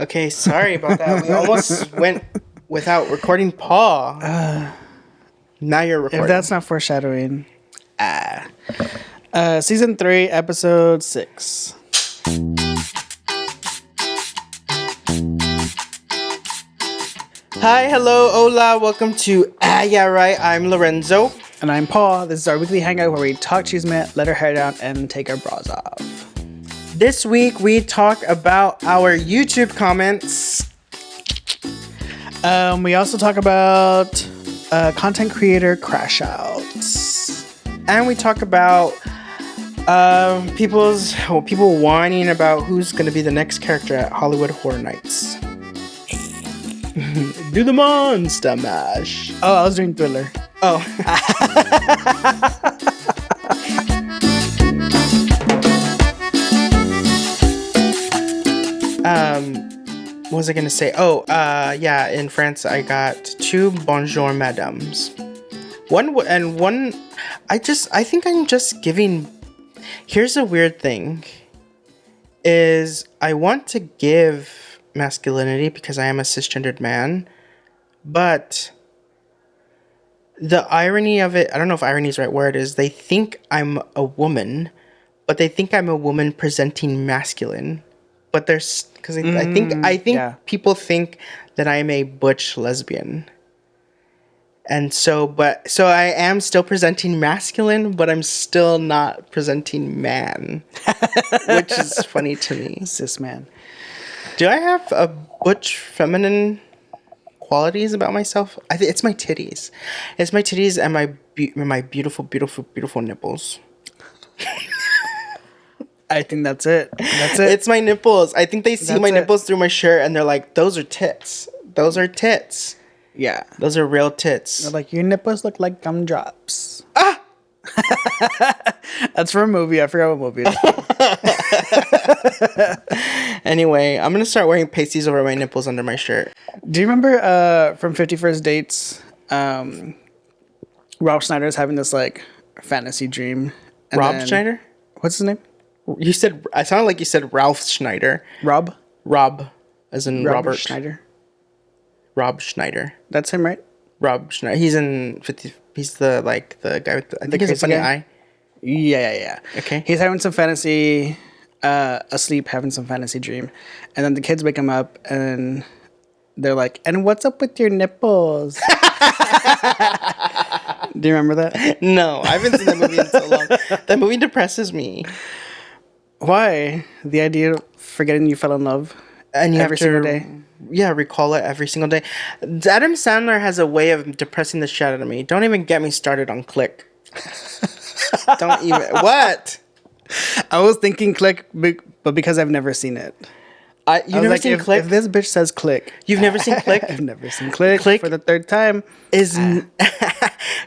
Okay, sorry about that. We almost went without recording Paul. Now you're recording. If that's not foreshadowing. Season 3, episode 6. Hi, hello, hola. Welcome to Yeah Right. I'm Lorenzo. And I'm Paul. This is our weekly hangout where we talk chisme, let our hair down, and take our bras off. This week we talk about our YouTube comments. We also talk about content creator crash outs. And we talk about people whining about who's going to be the next character at Hollywood Horror Nights. Do the monster mash. Oh, I was doing Thriller. Oh. What was I gonna say? Yeah, in France I got 2 bonjour madames. One. I think I'm just giving. Here's a weird thing. Is I want to give masculinity because I am a cisgendered man, but the irony of it, I don't know if irony is the right word, is they think I'm a woman, but they think I'm a woman presenting masculine. But there's because I think people think that I'm a butch lesbian. And so I am still presenting masculine, but I'm still not presenting man, which is funny to me. Cis man. Do I have a butch feminine qualities about myself? I think it's my titties. It's my titties and my beautiful, beautiful, beautiful nipples. I think that's it. That's it. It's my nipples. I think they see my nipples through my shirt and they're like, those are tits. Those are tits. Yeah. Those are real tits. They're like, your nipples look like gumdrops. Ah! That's from a movie. I forgot what movie it is. Anyway, I'm going to start wearing pasties over my nipples under my shirt. Do you remember from 50 First Dates, Rob Schneider's having this like fantasy dream? Rob Schneider? What's his name? I sounded like you said Ralph Schneider. Rob, as in Robert Schneider. Rob Schneider. That's him, right? Rob Schneider. He's in 50. He's the guy with I think he's a funny eye. Yeah. Okay. He's having some fantasy, asleep, having some fantasy dream, and then the kids wake him up and they're like, "And what's up with your nipples?" Do you remember that? No, I haven't seen that movie in so long. That movie depresses me. Why? The idea of forgetting you fell in love and you every have to, single day? Yeah, recall it every single day. Adam Sandler has a way of depressing the shit out of me. Don't even get me started on Click. Don't even... What? I was thinking Click, but because I've never seen it. You've never seen Click? If this bitch says Click... You've never seen Click? I've never seen Click for the third time.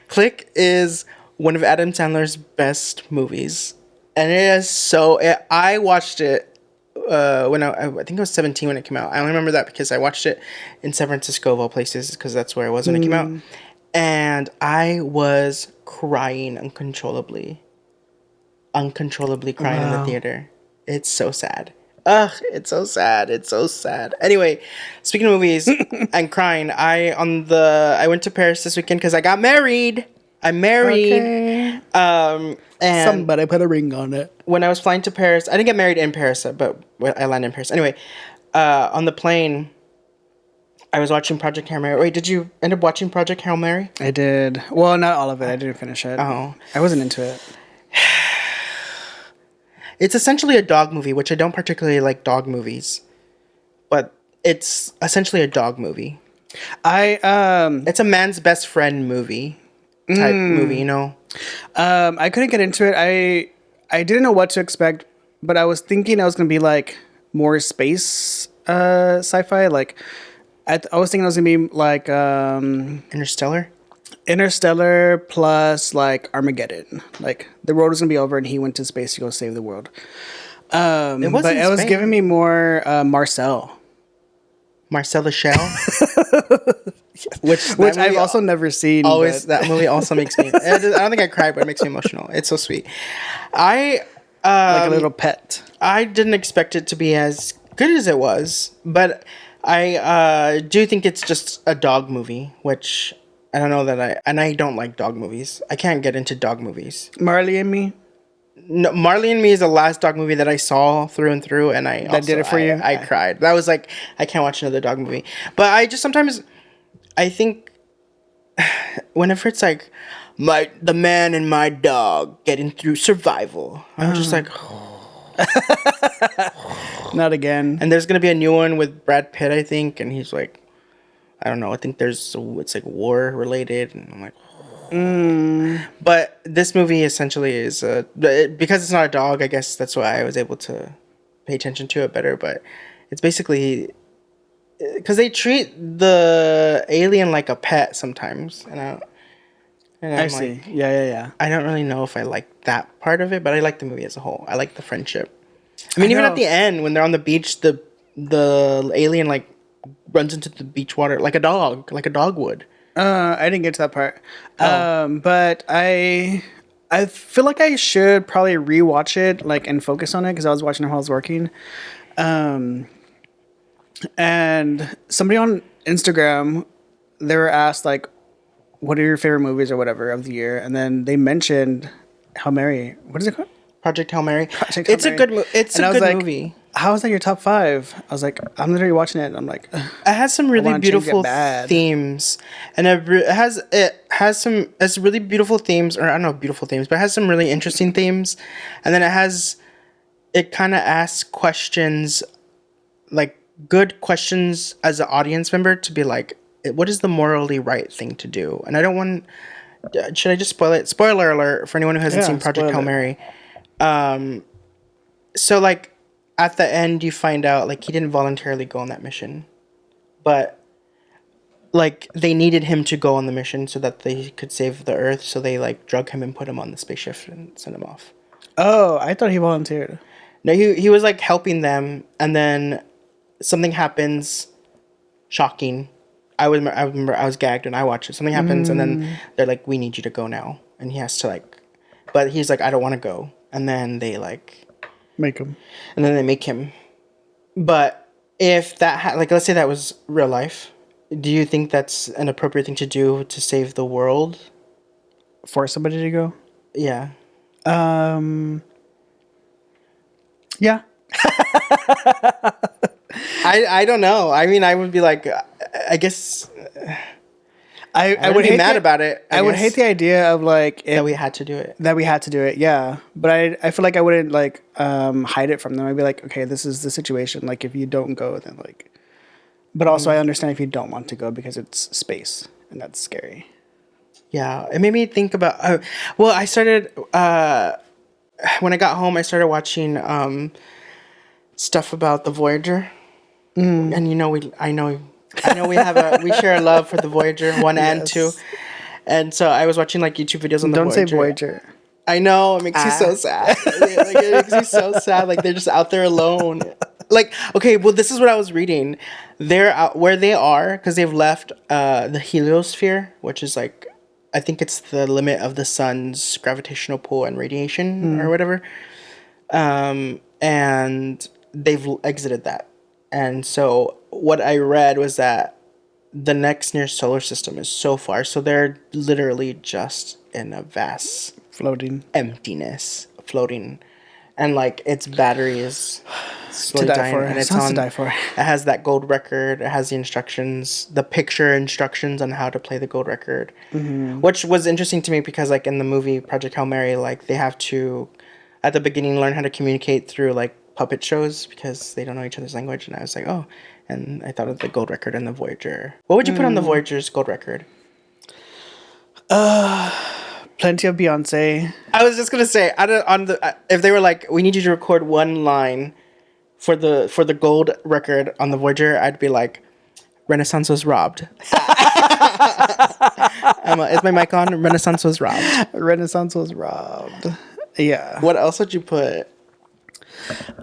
Click is one of Adam Sandler's best movies. And it is so... I watched it when I think I was 17 when it came out. I only remember that because I watched it in San Francisco of all places because that's where I was when it came out. And I was crying uncontrollably crying in the theater. It's so sad. Ugh, it's so sad. It's so sad. Anyway, speaking of movies and crying, I went to Paris this weekend because I got married. I'm married. Okay. And somebody put a ring on it. When I was flying to Paris, I didn't get married in Paris, but I landed in Paris. Anyway, on the plane, I was watching Project Hail Mary. Wait, did you end up watching Project Hail Mary? I did. Well, not all of it. I didn't finish it. Oh. I wasn't into it. It's essentially a dog movie, which I don't particularly like dog movies. But it's essentially a dog movie. It's a man's best friend movie type movie, you know? I couldn't get into it. I didn't know what to expect, but I was thinking I was going to be like more space sci-fi. Like I was thinking I was going to be like Interstellar plus like Armageddon. Like the world was going to be over and he went to space to go save the world. It was giving me more Marcel the Shell. Which I've also never seen. That movie also makes me. I don't think I cried, but it makes me emotional. It's so sweet. Like a little pet. I didn't expect it to be as good as it was, but I do think it's just a dog movie, which I don't know that I don't like dog movies. I can't get into dog movies. Marley and Me. No, Marley and Me is the last dog movie that I saw through and through, and Did it for you? I cried. That was like I can't watch another dog movie. But I just sometimes I think whenever it's like the man and my dog getting through survival, I'm just like. Not again. And there's gonna be a new one with Brad Pitt, I think, and he's like, I don't know. I think it's like war related, and I'm like, But this movie essentially is because it's not a dog. I guess that's why I was able to pay attention to it better. But it's basically because they treat the alien like a pet sometimes, and I'm see. like, Yeah. I don't really know if I like that part of it, but I like the movie as a whole. I like the friendship. I mean, even at the end when they're on the beach, the alien like runs into the beach water like a dog would. I didn't get to that part. But I feel like I should probably rewatch it like and focus on it because I was watching it while I was working. And somebody on Instagram, they were asked like, "What are your favorite movies or whatever of the year?" And then they mentioned Hail Mary. What is it called? Project Hail Mary. It's a good movie. It's a good movie. How is that your top 5? I was like, I'm literally watching it. And I'm like, it has some really beautiful themes, and it has some really beautiful themes, or I don't know beautiful themes, but it has some really interesting themes, and then it kind of asks questions, like good questions as an audience member to be like, what is the morally right thing to do? And I don't want. Should I just spoil it? Spoiler alert for anyone who hasn't seen Project Hail Mary. So like at the end you find out like he didn't voluntarily go on that mission, but like they needed him to go on the mission so that they could save the Earth. So they like drug him and put him on the spaceship and sent him off. Oh, I thought he volunteered. No, he was like helping them, and then something happens, shocking. I remember I was gagged when I watched it. Something happens, and then they're like, "We need you to go now," and he has to like, but he's like, "I don't want to go," and then they like make him, and then they make him. But if that like, let's say that was real life, do you think that's an appropriate thing to do to save the world? Force somebody to go? Yeah. Yeah. I don't know. I mean, I would be like, I guess. I would be mad about it. I would hate the idea of like that we had to do it. That we had to do it, yeah. But I feel like I wouldn't like hide it from them. I'd be like, okay, this is the situation. Like, if you don't go, then like. But also, I understand if you don't want to go because it's space and that's scary. Yeah, it made me think about. Well, I started when I got home. I started watching stuff about the Voyager, and you know, I know we share a love for the Voyager 1 and 2, and so I was watching like YouTube videos on the Voyager. Don't say Voyager. I know, it makes you so sad. Like, it makes me so sad. Like they're just out there alone. Like, okay, well, this is what I was reading. They're out where they are because they've left the heliosphere, which is like, I think it's the limit of the sun's gravitational pull and radiation or whatever. And they've exited that. And so what I read was that the next near solar system is so far. So they're literally just in a vast floating emptiness, floating. And like its battery is slowly dying, and it's on. To die for. It has that gold record. It has the instructions, the picture instructions on how to play the gold record, which was interesting to me because like in the movie Project Hail Mary, like they have to, at the beginning, learn how to communicate through like puppet shows because they don't know each other's language. And I was like, oh, and I thought of the gold record and the Voyager. What would you put on the Voyager's gold record? Plenty of Beyonce. I was just gonna say, if they were like, we need you to record one line for the gold record on the Voyager, I'd be like, Renaissance was robbed. Is my mic on? Renaissance was robbed. Renaissance was robbed. Yeah. What else would you put?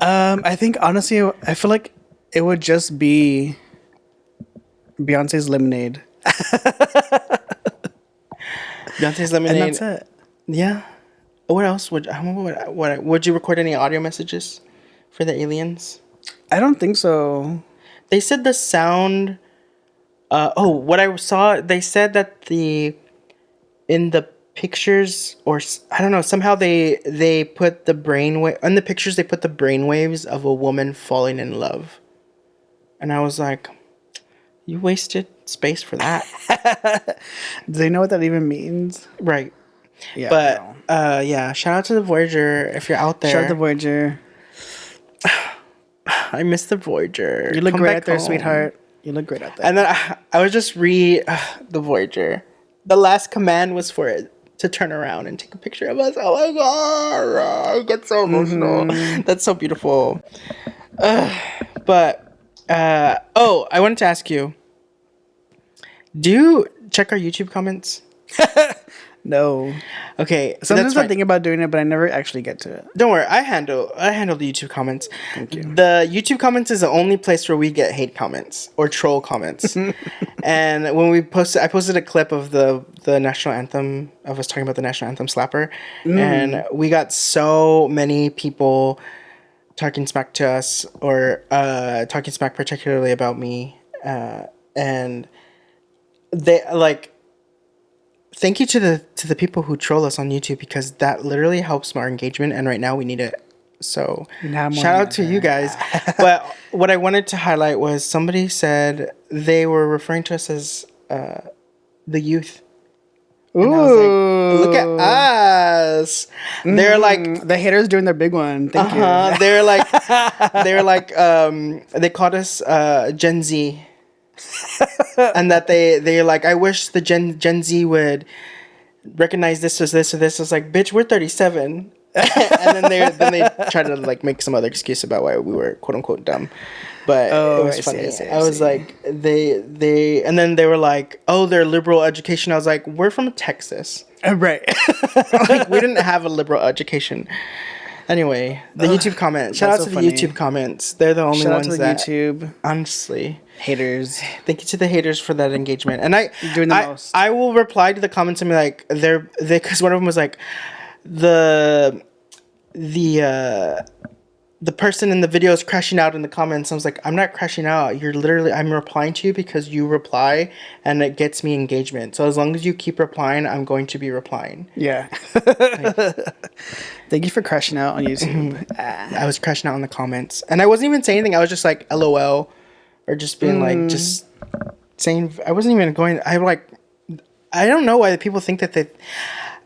I think honestly, I feel like it would just be Beyonce's Lemonade. Beyonce's Lemonade. And that's it. Yeah. What else would you record any audio messages for the aliens? I don't think so. They said the sound. What I saw, they said that in the pictures, or I don't know, somehow they put the brainwave in the pictures. They put the brainwaves of a woman falling in love, and I was like, you wasted space for that. Do they know what that even means? Right. Yeah. But no. yeah, shout out to the Voyager if you're out there. Shout out to Voyager. I miss the Voyager. You look Come great back out there, home. sweetheart. You look great out there. And then I was just the Voyager. The last command was for it to turn around and take a picture of us. Oh my god, I get so emotional. That's so beautiful. But I wanted to ask you, do you check our YouTube comments? No. Okay, Sometimes I think about doing it, but I never actually get to it. Don't worry, I handle the YouTube comments. Thank you. The YouTube comments is the only place where we get hate comments or troll comments. And when I posted a clip of the national anthem, of us talking about the national anthem slapper, and we got so many people talking smack to us, or talking smack particularly about me, and they like. Thank you to the people who troll us on YouTube, because that literally helps our engagement, and right now we need it. So shout out to you guys. But what I wanted to highlight was somebody said they were referring to us as the youth. Ooh, and I was like, look at us. They're like the haters doing their big one. Thank you. They're like they called us Gen Z. And that they're like, I wish the Gen Z would recognize this as this or this. It's like, bitch, we're 37. And then they try to like make some other excuse about why we were quote unquote dumb. But it was funny. I was like, they and then they were like, oh, they're liberal education. I was like, we're from Texas. Right. Like, we didn't have a liberal education. Anyway, the YouTube comments. Shout out to the YouTube comments. They're the only ones that YouTube. Honestly. Haters. Thank you to the haters for that engagement. And you're doing the most. I will reply to the comments and be like, because one of them was like, the person in the video is crashing out in the comments. I was like, I'm not crashing out. I'm replying to you because you reply and it gets me engagement. So as long as you keep replying, I'm going to be replying. Yeah. Thank you for crashing out on YouTube. I was crashing out in the comments. And I wasn't even saying anything. I was just like, LOL. Or just being like, just saying, I wasn't even going, I don't know why people think that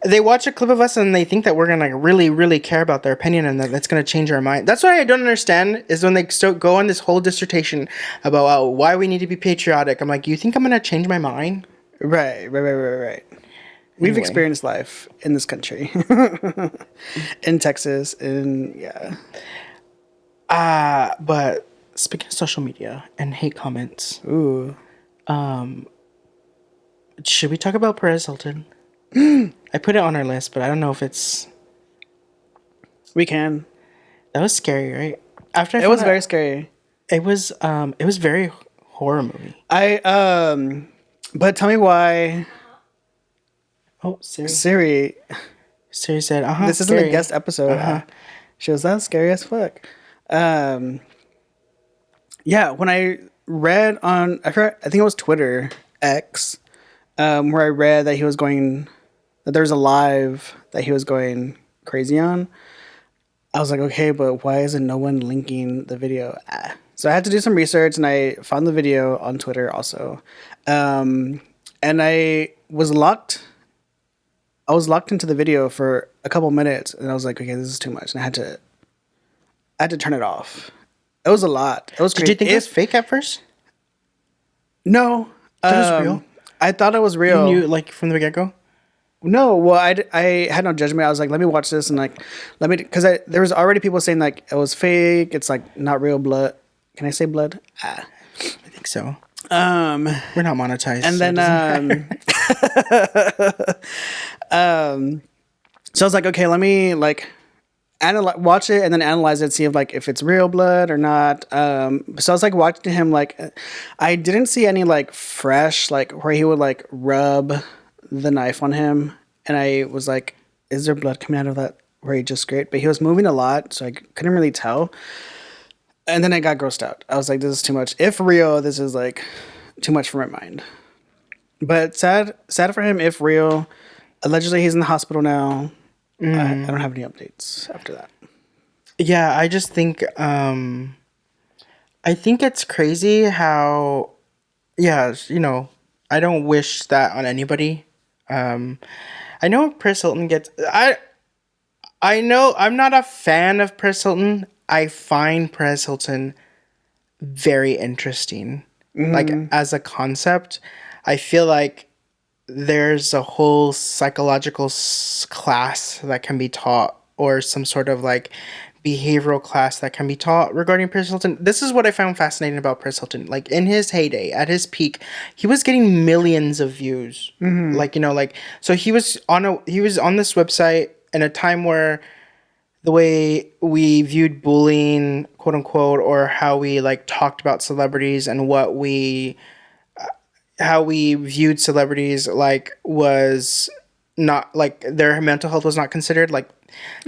they watch a clip of us and they think that we're going to like really, really care about their opinion and that's going to change our mind. That's what I don't understand, is when they go on this whole dissertation about why we need to be patriotic. I'm like, you think I'm going to change my mind? Right. We've experienced life in this country. In Texas, yeah. But speaking of social media and hate comments, ooh, should we talk about Perez Hilton? I put it on our list, but I don't know if it's. We can. That was scary, right? It was very scary. It was very horror movie. But tell me why. Oh, Siri. Siri said, this isn't a guest episode. She was that scary as fuck. Yeah, when I read on, I think it was Twitter, X, where I read that that there was a live that he was going crazy on. I was like, okay, but why isn't no one linking the video? So I had to do some research, and I found the video on Twitter also. And I was locked into the video for a couple minutes, and I was like, okay, this is too much. And I had to turn it off. It was a lot. It was crazy. Did you think it was fake at first? No. It was real? I thought it was real. You knew, like, from the get-go? No. Well, I had no judgment. I was like, let me watch this and, like, because there was already people saying, like, it was fake. It's, like, not real blood. Can I say blood? I think so. We're not monetized. And then, so I was like, okay, let me, like, watch it and then analyze it, see if it's real blood or not. So I was like watching him, like, I didn't see any like fresh, like where he would like rub the knife on him, and I was like, is there blood coming out of that where he just scraped? But he was moving a lot, so I couldn't really tell. And then I got grossed out. I was like, this is too much. If real, this is like too much for my mind. But sad for him. If real, allegedly he's in the hospital now. I don't have any updates after that. Yeah, I just think I think it's crazy how, yeah, I don't wish that on anybody. I know Paris Hilton gets I know I'm not a fan of Paris Hilton. I find Paris Hilton very interesting. Like as a concept, I feel like there's a whole psychological class that can be taught, or some sort of like behavioral class that can be taught regarding Paris Hilton. This is what I found fascinating about Paris Hilton. Like in his heyday, at his peak, he was getting millions of views. Like, so he was on this website in a time where the way we viewed bullying, quote unquote, or how we like talked about celebrities and how we viewed celebrities, like, was not like their mental health was not considered, like,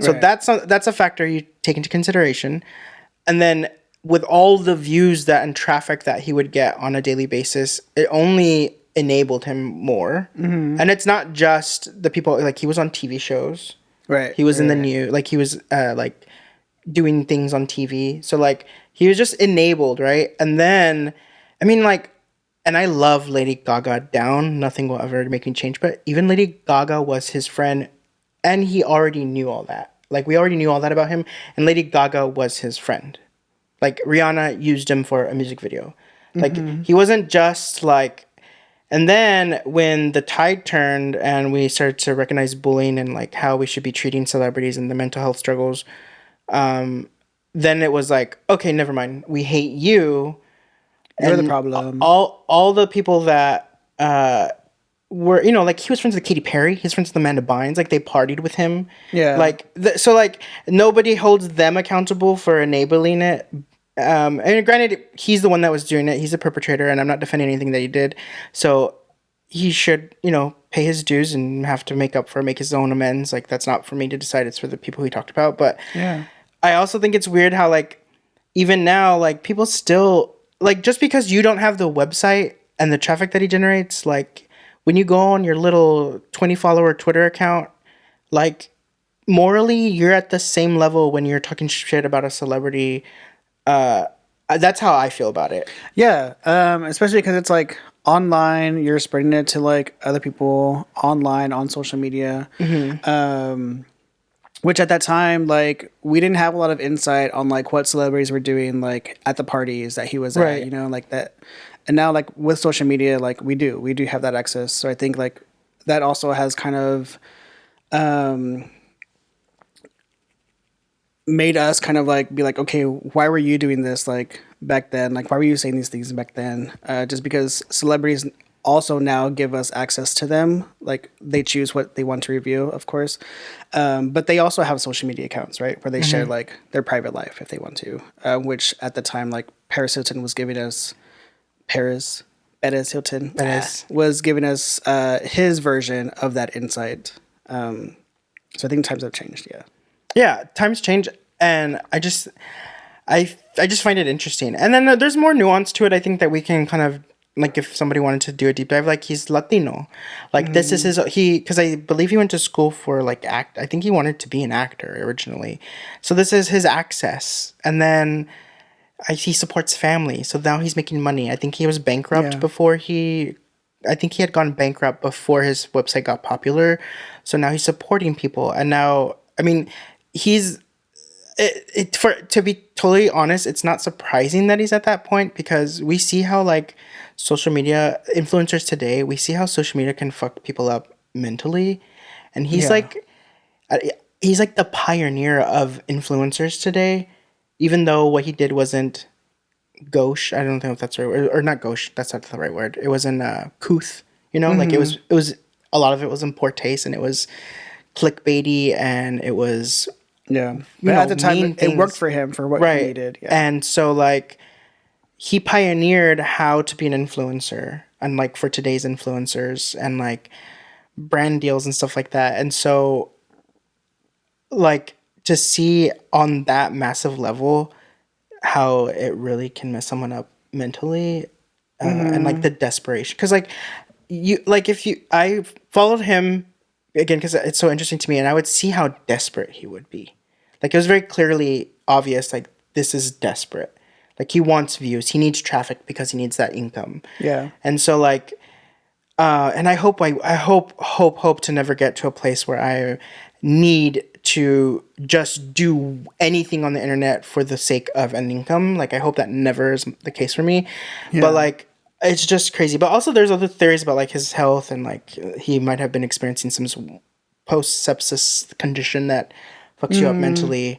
so Right. that's a factor you take into consideration. And then with all the views that and traffic that he would get on a daily basis, it only enabled him more. And it's not just the people, like he was on TV shows, Right. he was in the right. new, like he was like doing things on TV. So like he was just enabled, right? And then, I mean, like, and I love Lady Gaga down. Nothing will ever make me change. But even Lady Gaga was his friend, and he already knew all that. Like we already knew all that about him, and Lady Gaga was his friend. Like Rihanna used him for a music video. Like he wasn't just like. And then when the tide turned and we started to recognize bullying and like how we should be treating celebrities and the mental health struggles, then it was like, okay, never mind. We hate you. You're the And problem. all the people that were, like he was friends with Katy Perry, he's friends with Amanda Bynes, like they partied with him. Yeah. Like so like nobody holds them accountable for enabling it. And granted, he's the one that was doing it. He's a perpetrator, and I'm not defending anything that he did. So he should, pay his dues and have to make his own amends. Like that's not for me to decide. It's for the people he talked about. But Yeah. I also think it's weird how like even now, like people still like, just because you don't have the website and the traffic that he generates, like when you go on your little 20 follower Twitter account, like morally you're at the same level when you're talking shit about a celebrity. That's how I feel about it. Yeah. Especially because it's like online, you're spreading it to like other people online on social media. Which at that time, like we didn't have a lot of insight on like what celebrities were doing like at the parties that he was Right. at, like that. And now like with social media, like we do have that access. So I think like that also has kind of made us kind of like be like, okay, why were you doing this like back then? Like why were you saying these things back then? Just because celebrities also now give us access to them. Like they choose what they want to review, of course. But they also have social media accounts, right? Where they share like their private life if they want to. Which at the time, like Paris Hilton was giving us Perez Hilton Perez. was giving us his version of that insight. So I think times have changed. Yeah. Yeah, times change, and I just find it interesting. And then there's more nuance to it. I think that we can kind of like, if somebody wanted to do a deep dive, like he's Latino, like this is because I believe he went to school for like act. I think he wanted to be an actor originally, so this is his access. And then he supports family, so now he's making money. I think he was bankrupt Yeah. before he. I think he had gone bankrupt before his website got popular, so now he's supporting people. And now, I mean, he's for to be totally honest, it's not surprising that he's at that point, because we see how like social media influencers today, we see how social media can fuck people up mentally, and Yeah. he's like the pioneer of influencers today, even though what he did wasn't gauche. I don't know if that's the right word, or not gauche. That's not the right word. It wasn't couth. Like it was a lot of it was in poor taste, and it was clickbaity, and it was Yeah. But at the time, mean it worked things. for him for what he Right. needed. Yeah. And so like he pioneered how to be an influencer, and like for today's influencers and like brand deals and stuff like that. And so like to see on that massive level, how it really can mess someone up mentally, and like the desperation. Because like I followed him again because it's so interesting to me, and I would see how desperate he would be. Like it was very clearly obvious. Like this is desperate. Like he wants views. He needs traffic because he needs that income. Yeah. And so like, and I hope to never get to a place where I need to just do anything on the internet for the sake of an income. Like I hope that never is the case for me. Yeah. But like it's just crazy. But also there's other theories about like his health and like he might have been experiencing some post sepsis condition that fucks you up mentally.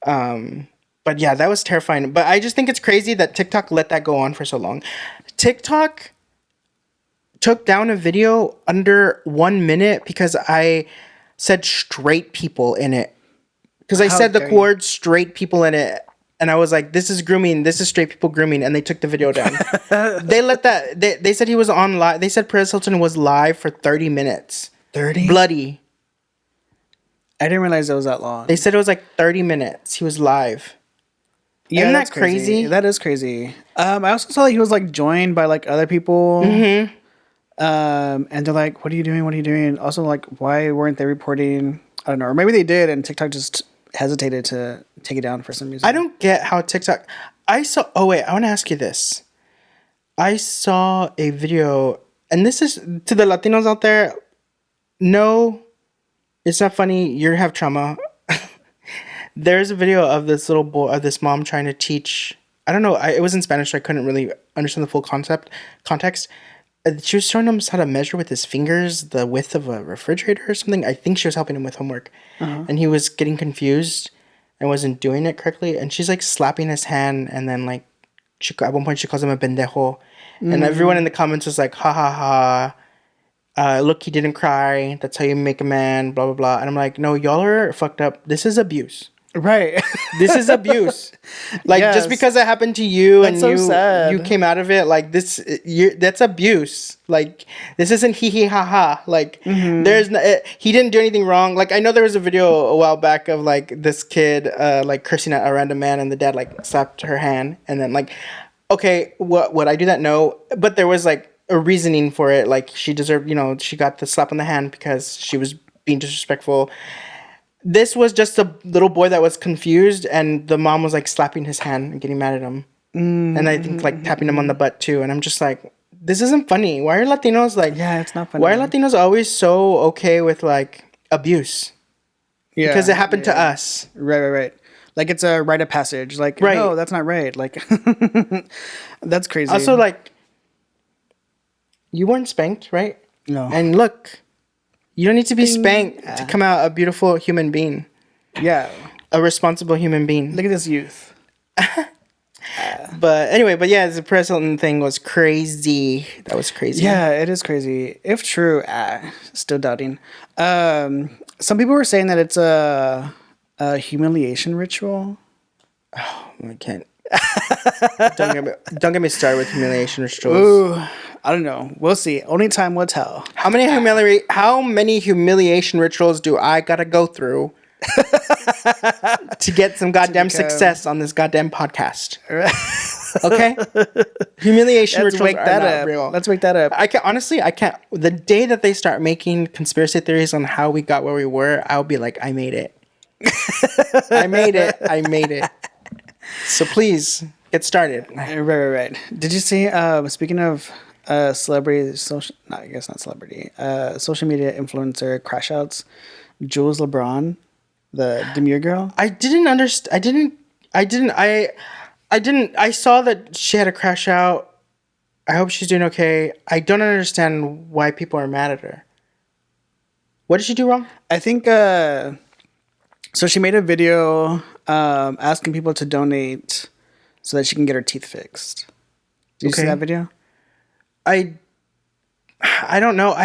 But yeah, that was terrifying. But I just think it's crazy that TikTok let that go on for so long. TikTok took down a video under 1 minute because I said straight people in it. Because I said the word straight people in it. And I was like, this is grooming. This is straight people grooming. And they took the video down. They let that. They said he was on live. They said Perez Hilton was live for 30 minutes. 30? Bloody. I didn't realize it was that long. They said it was like 30 minutes. He was live. Yeah, Isn't that crazy? That is crazy. I also saw that he was like joined by like other people. Mm-hmm. And they're like, what are you doing? What are you doing? Also, like, why weren't they reporting? I don't know. Or maybe they did and TikTok just hesitated to take it down for some reason. I don't get how TikTok... Oh, wait. I want to ask you this. I saw a video, and this is to the Latinos out there. No, it's not funny. You have trauma. There's a video of this little boy, of this mom trying to teach. I don't know. It was in Spanish, so I couldn't really understand the full context. She was showing him how to measure with his fingers the width of a refrigerator or something. I think she was helping him with homework, and he was getting confused and wasn't doing it correctly. And she's like slapping his hand, and then like at one point she calls him a pendejo, and everyone in the comments was like, "Ha ha ha! Look, he didn't cry. That's how you make a man." Blah blah blah. And I'm like, no, y'all are fucked up. This is abuse. Right. This is abuse. Like, yes. Just because it happened to you that's and so you came out of it, like that's abuse. Like, this isn't hee hee ha ha. Like, there's no, he didn't do anything wrong. Like, I know there was a video a while back of like this kid like cursing at a random man, and the dad like slapped her hand, and then like, okay, what would I do that? No, but there was like a reasoning for it. Like, she deserved, she got the slap on the hand because she was being disrespectful. This was just a little boy that was confused, and the mom was like slapping his hand and getting mad at him. And I think like tapping him on the butt too. And I'm just like, this isn't funny. Why are Latinos like... Yeah, it's not funny. Why are Latinos always so okay with like abuse? Yeah. Because it happened to us. Right. Like it's a rite of passage. Like, no, that's not right. Like, that's crazy. Also, like, you weren't spanked, right? No. And look... You don't need to be spanked to come out a beautiful human being. Yeah. A responsible human being. Look at this youth. But anyway, the Perez Hilton thing was crazy. That was crazy. Yeah, it is crazy. If true, still doubting. Some people were saying that it's a humiliation ritual. Oh, I can't. Don't get me started with humiliation rituals. Ooh, I don't know. We'll see. Only time will tell. How many humiliation rituals do I gotta go through to get some goddamn success on this goddamn podcast? Okay, humiliation rituals are not real. Let's wake that up. I can't. The day that they start making conspiracy theories on how we got where we were, I'll be like, I made it. I made it. So please get started. Right. Did you see? Speaking of celebrity, social media influencer crash outs, Jools Lebron, the Demure girl. I didn't understand. I saw that she had a crash out. I hope she's doing okay. I don't understand why people are mad at her. What did she do wrong? I think. So she made a video asking people to donate so that she can get her teeth fixed. Did you see that video? I don't know.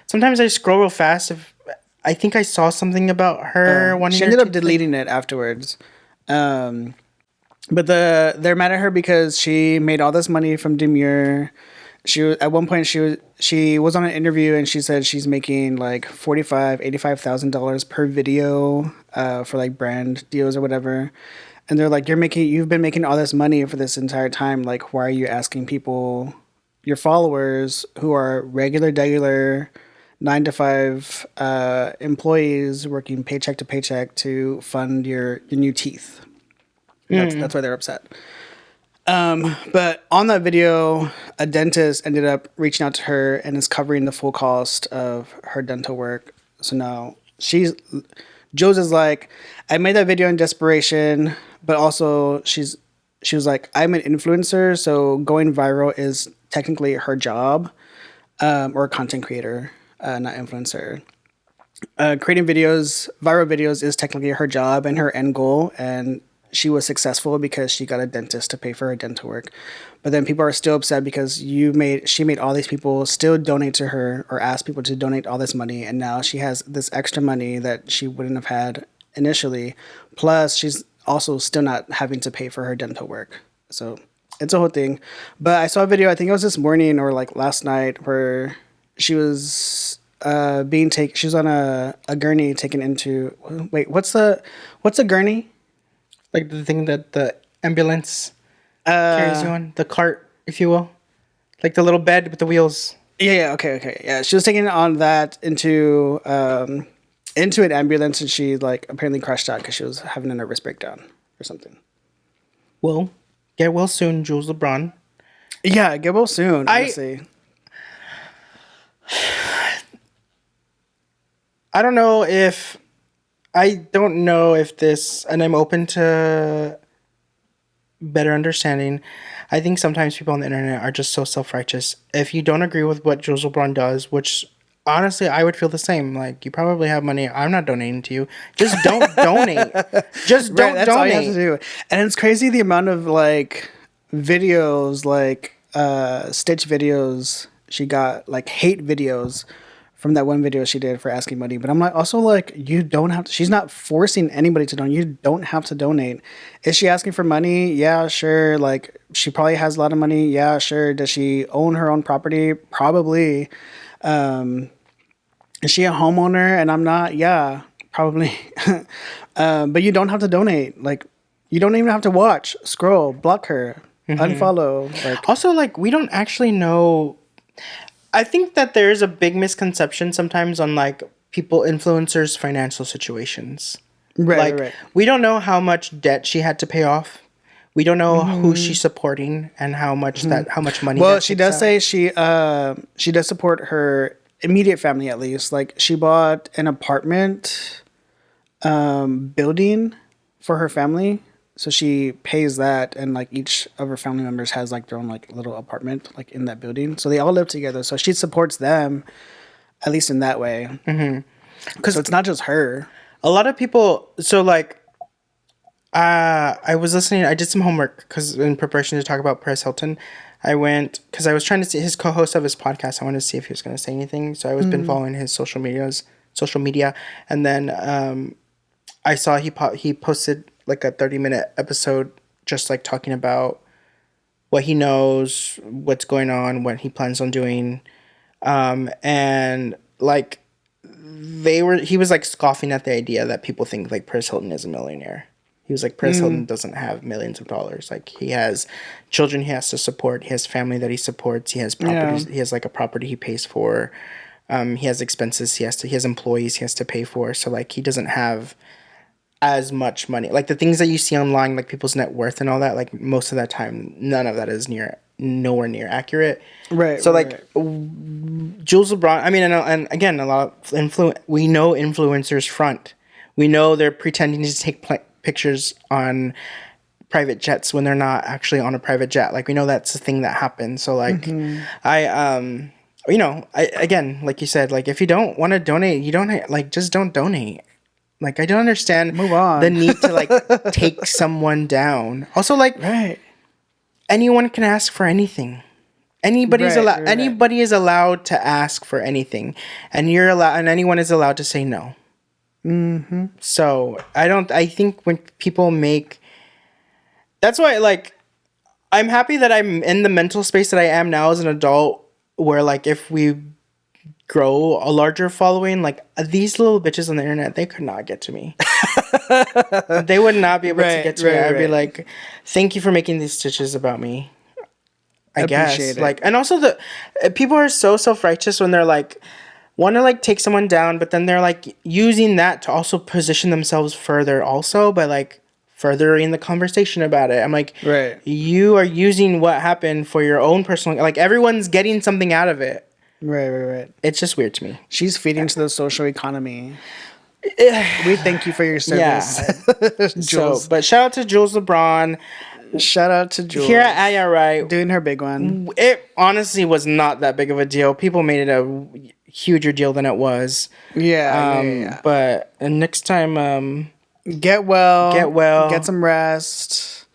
Sometimes I scroll real fast. I think I saw something about her wanting. She ended up deleting it afterwards. But they're mad at her because she made all this money from Demure. At one point she was on an interview and she said she's making like $85,000 per video for like brand deals or whatever. And they're like, you've been making all this money for this entire time. Like, why are you asking people, your followers, who are regular 9 to 5 employees working paycheck to paycheck to fund your new teeth? That's why they're upset. But on that video, a dentist ended up reaching out to her and is covering the full cost of her dental work. So now Jools is like, I made that video in desperation, but also she was like, I'm an influencer, so going viral is technically her job, or a content creator, not influencer. Creating viral videos is technically her job and her end goal, and she was successful because she got a dentist to pay for her dental work. But then people are still upset because she made all these people still donate to her or ask people to donate all this money, and now she has this extra money that she wouldn't have had initially. Plus, she's also still not having to pay for her dental work. So it's a whole thing. But I saw a video, I think it was this morning or like last night, where she was she was on a gurney taken into, wait, what's a gurney? Like the thing that the ambulance carries you on, the cart, if you will, like the little bed with the wheels. Yeah. Okay. Yeah, she was taken on that into an ambulance, and she like apparently crashed out because she was having a nervous breakdown or something. Well, get well soon, Jools Lebron. Yeah, get well soon. Honestly, I don't know if this, and I'm open to better understanding. I think sometimes people on the internet are just so self-righteous. If you don't agree with what Jools LeBron does, which honestly I would feel the same. Like, you probably have money. I'm not donating to you. Just don't donate. Just don't that's donate. all you have to do. And it's crazy the amount of like videos, like Stitch videos she got, like hate videos from that one video she did for asking money. But I'm like, also like, you don't have to, she's not forcing anybody to donate. You don't have to donate. Is she asking for money? Yeah, sure. Like, she probably has a lot of money. Yeah, sure. Does she own her own property? Probably. Is she a homeowner and I'm not? Yeah, probably. But you don't have to donate. Like, you don't even have to watch, scroll, block her, unfollow. Like, also, like, we don't actually know. I think that there is a big misconception sometimes on like influencers' financial situations. Right. We don't know how much debt she had to pay off. We don't know who she's supporting and how much money. Well, she does say she does support her immediate family, at least. Like, she bought an apartment building for her family. So she pays that, and like each of her family members has like their own like little apartment like in that building. So they all live together. So she supports them, at least in that way. Because it's not just her. A lot of people. So like, I was listening. I did some homework because in preparation to talk about Perez Hilton, I went because I was trying to see his co-host of his podcast. I wanted to see if he was going to say anything. So I was been following his social media, and then I saw he posted like a 30-minute episode just like talking about what he knows, what's going on, what he plans on doing. And like he was like scoffing at the idea that people think like Perez Hilton is a millionaire. He was like, Perez Hilton doesn't have millions of dollars. Like, he has children he has to support. He has family that he supports. He has properties. Yeah. He has like a property he pays for. He has expenses. He has employees he has to pay for. So like, he doesn't have as much money. Like, the things that you see online, like people's net worth and all that, like most of that time, none of that is nowhere near accurate. Right. So like, Jools LeBron, I mean, and again, a lot of we know influencers front. We know they're pretending to take pictures on private jets when they're not actually on a private jet. Like, we know that's a thing that happens. So like, again, like you said, like, if you don't want to donate, you don't, like, just don't donate. Like, I don't understand Move on. the need to like take someone down. Also, like, anyone can ask for anything. Anybody is allowed to ask for anything, and anyone is allowed to say no. So I think when people that's why, like, I'm happy that I'm in the mental space that I am now as an adult, where like, if we grow a larger following, like these little bitches on the internet, they could not get to me. They would not be able to get to me. I'd be like, thank you for making these stitches about me. I guess. Appreciate it. Like, and also the people are so self-righteous when they're like, want to like take someone down, but then they're like using that to also position themselves further also by like furthering the conversation about it. I'm like, Right. you are using what happened for your own personal, like everyone's getting something out of it. Right. It's just weird to me. She's feeding to the social economy. We thank you for your service. Yeah. Jools. But shout out to Jools LeBron. Shout out to Jools. Here at IRI, doing her big one. it honestly was not that big of a deal. People made it a huger deal than it was. Yeah. But next time, get well. Get some rest.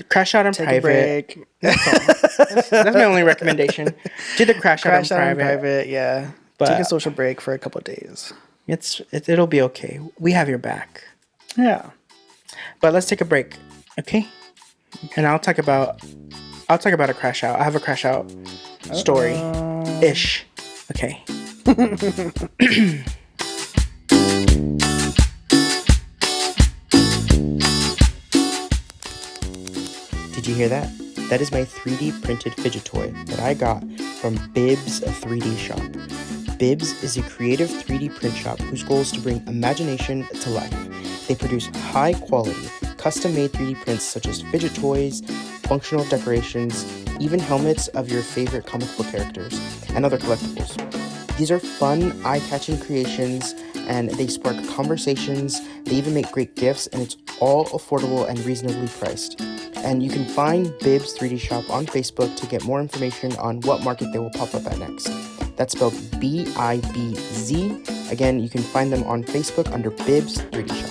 Crash out in Take private. a break. That's my only recommendation. Do the crash out in private. Yeah. But take a social break for a couple of days. It'll be okay. We have your back. Yeah. But let's take a break, okay? And I'll talk about a crash out. I have a crash out story ish. Okay. Did you hear that? That is my 3D printed fidget toy that I got from Bibs 3D Shop. Bibs is a creative 3D print shop whose goal is to bring imagination to life. They produce high-quality, custom-made 3D prints such as fidget toys, functional decorations, even helmets of your favorite comic book characters, and other collectibles. These are fun, eye-catching creations, and they spark conversations. They even make great gifts, and it's all affordable and reasonably priced. And you can find Bibs 3D Shop on Facebook to get more information on what market they will pop up at next. That's spelled BIBZ. Again, you can find them on Facebook under Bibs 3D Shop.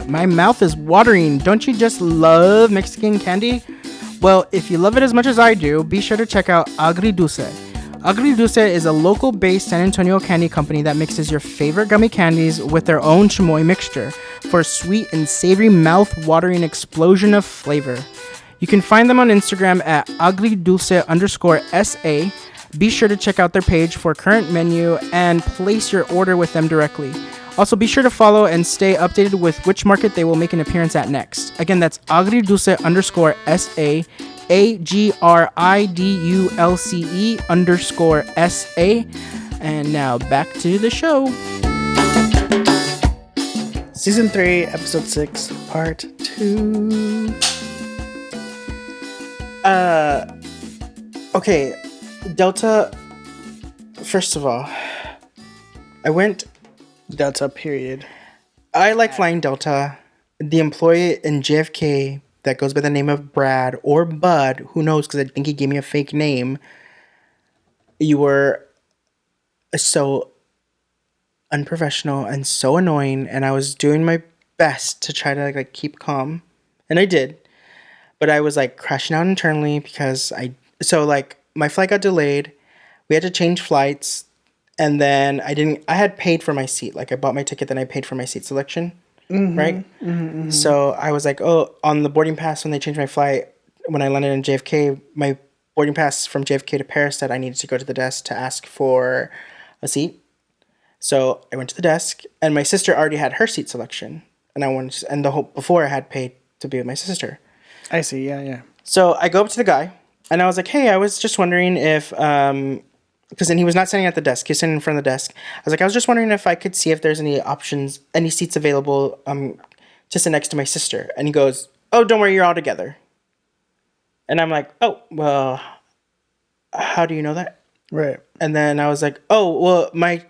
My mouth is watering. Don't you just love Mexican candy? Well, if you love it as much as I do, be sure to check out Agridulce. Agridulce is a local-based San Antonio candy company that mixes your favorite gummy candies with their own chamoy mixture for a sweet and savory mouth-watering explosion of flavor. You can find them on Instagram at agridulce_SA. Be sure to check out their page for current menu and place your order with them directly. Also, be sure to follow and stay updated with which market they will make an appearance at next. Again, that's agridulce_SA. AGRIDULCE_SA. And now back to the show. Season 3, Episode 6, Part 2. Okay, Delta, first of all, I went... Delta, period. I like flying Delta. The employee in JFK that goes by the name of Brad or Bud, who knows, because I think he gave me a fake name. You were so unprofessional and so annoying, and I was doing my best to try to like keep calm, and I did, but I was like crashing out internally because my flight got delayed. We had to change flights, and then I had paid for my seat. Like I bought my ticket, then I paid for my seat selection. Right? So I was like, oh, on the boarding pass when they changed my flight, when I landed in JFK, my boarding pass from JFK to Paris said I needed to go to the desk to ask for a seat. So I went to the desk, and my sister already had her seat selection, and before I had paid to be with my sister. I see, yeah. So I go up to the guy, and I was like, hey, I was just wondering if because then he was not sitting at the desk. He was sitting in front of the desk. I was like, I was just wondering if I could see if there's any options, any seats available to sit next to my sister. And he goes, oh, don't worry, you're all together. And I'm like, oh, well, how do you know that? Right. And then I was like, oh, well, my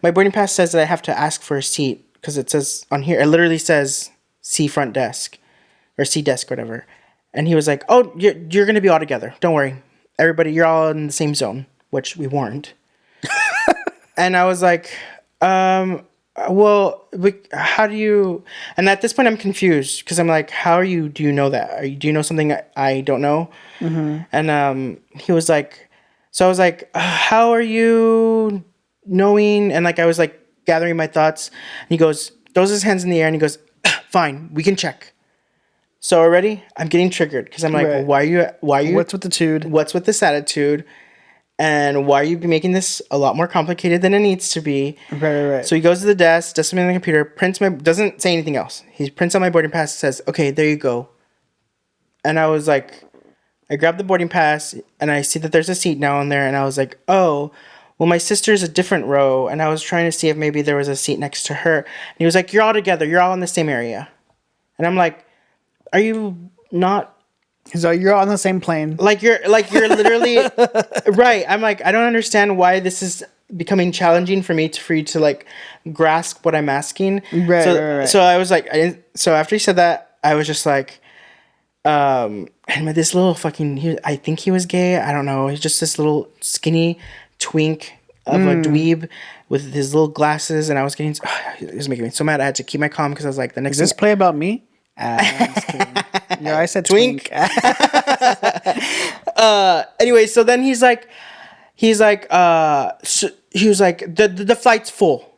boarding pass says that I have to ask for a seat because it says on here, it literally says C front desk or C desk, whatever. And he was like, oh, you're going to be all together. Don't worry. Everybody, you're all in the same zone. Which we weren't. And I was like, how do you... And at this point, I'm confused because I'm like, do you know that? Do you know something I don't know? And he was like... So I was like, how are you knowing? And like I was like gathering my thoughts. And he goes, throws his hands in the air and he goes, fine, we can check. So already, I'm getting triggered because I'm like, right. why are you... What's with the tude? What's with this attitude? And why are you making this a lot more complicated than it needs to be? Right. So he goes to the desk, does something on the computer, doesn't say anything else. He prints out my boarding pass, says, okay, there you go. And I was like, I grabbed the boarding pass and I see that there's a seat now on there. And I was like, oh, well, my sister's a different row. And I was trying to see if maybe there was a seat next to her. And he was like, you're all together. You're all in the same area. And I'm like, are you not? So you're on the same plane. You're literally right. I'm like, I don't understand why this is becoming challenging for you to like grasp what I'm asking. Right. So I was like, so after he said that, I was just like, and with this little I think he was gay. I don't know. He's just this little skinny twink of a dweeb with his little glasses. And I was getting, it was making me so mad. I had to keep my calm because I was like, the next. Is this play about me? I'm just kidding. Yeah, I said twink. Anyway, so then he was like, the flight's full.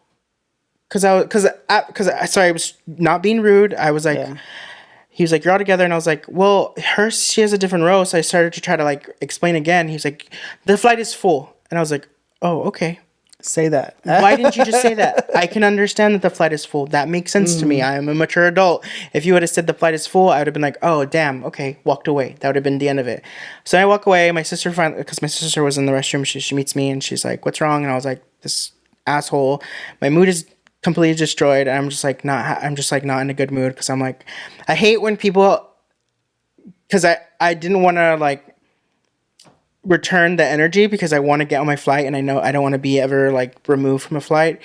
Sorry, I was not being rude. I was like, He was like, you're all together. And I was like, well, she has a different row. So I started to try to like explain again. He was like, the flight is full. And I was like, oh, okay. Say that. Why didn't you just say that? I can understand that the flight is full. That makes sense to me. I am a mature adult. If you would have said the flight is full, I would have been like, oh, damn. Okay. Walked away. That would have been the end of it. So I walk away. My sister finally, because my sister was in the restroom. She meets me and she's like, what's wrong? And I was like, this asshole. My mood is completely destroyed. And I'm just like not in a good mood. Because I'm like, I hate when people, because I didn't want to like return the energy because I want to get on my flight and I know I don't want to be ever like removed from a flight.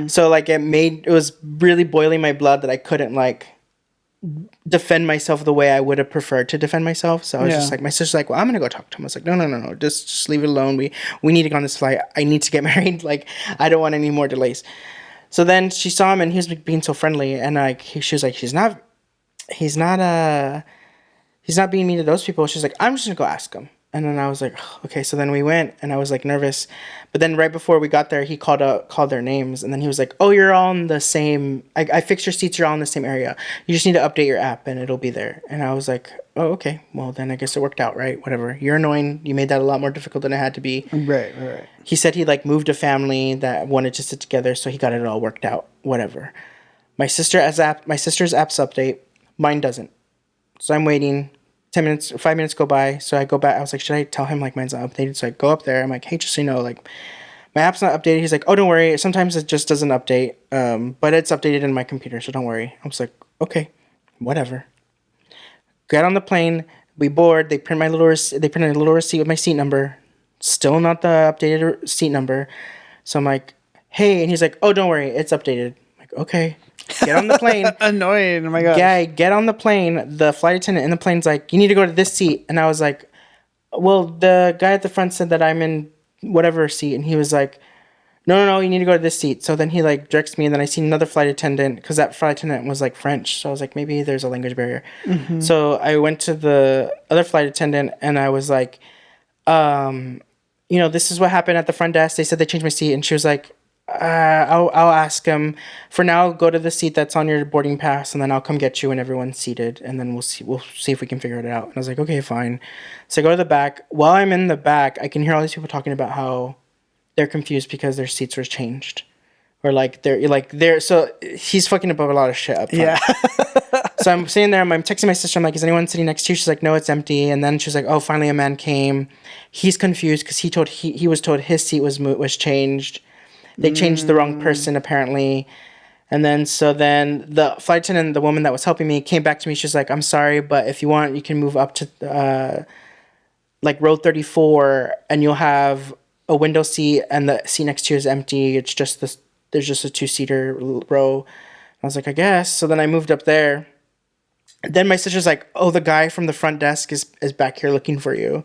So like it was really boiling my blood that I couldn't like defend myself the way I would have preferred to defend myself. So I was just like, my sister's like, well, I'm gonna go talk to him. I was like, no, just leave it alone. We need to go on this flight. I need to get married. Like, I don't want any more delays. So then she saw him and he was being so friendly and like she was like, he's not being mean to those people. She's like, I'm just gonna go ask him. And then I was like, okay. So then we went and I was like nervous. But then right before we got there, he called their names. And then he was like, oh, you're all in the same, I fixed your seats. You're all in the same area. You just need to update your app and it'll be there. And I was like, oh, okay. Well, then I guess it worked out, right? Whatever. You're annoying. You made that a lot more difficult than it had to be. Right. He said he like moved a family that wanted to sit together. So he got it all worked out. Whatever. My sister's app's update. Mine doesn't. So I'm waiting. 5 minutes go by. So I go back. I was like, should I tell him like mine's not updated? So I go up there. I'm like, hey, just so you know, like my app's not updated. He's like, oh, don't worry. Sometimes it just doesn't update. But it's updated in my computer. So don't worry. I was like, okay, whatever. Get on the plane. We board. They print a little receipt with my seat number. Still not the updated seat number. So I'm like, hey. And he's like, oh, don't worry. It's updated. I'm like, okay. Get on the plane. Annoying. Oh my god. Yeah, get on the plane. The flight attendant in the plane's like, you need to go to this seat. And I was like, well, the guy at the front said that I'm in whatever seat. And he was like, no, you need to go to this seat. So then he like directs me. And then I see another flight attendant because that flight attendant was like French. So I was like, maybe there's a language barrier. So I went to the other flight attendant and I was like, this is what happened at the front desk. They said they changed my seat. And she was like, I'll ask him. For now, go to the seat that's on your boarding pass, and then I'll come get you when everyone's seated, and then we'll see if we can figure it out. And I was like, okay, fine. So I go to the back. While I'm in the back, I can hear all these people talking about how they're confused because their seats were changed, or they're so he's fucking up a lot of shit up front. Yeah. So I'm sitting there. I'm texting my sister. I'm like, is anyone sitting next to you? She's like, no, it's empty. And then she's like, oh, finally a man came. He's confused because he was told his seat was changed. They changed the wrong person, apparently. And then, the flight attendant, the woman that was helping me, came back to me. She's like, I'm sorry, but if you want, you can move up to, row 34, and you'll have a window seat, and the seat next to you is empty. It's just there's just a 2-seater row. I was like, I guess. So then I moved up there. And then my sister's like, oh, the guy from the front desk is back here looking for you.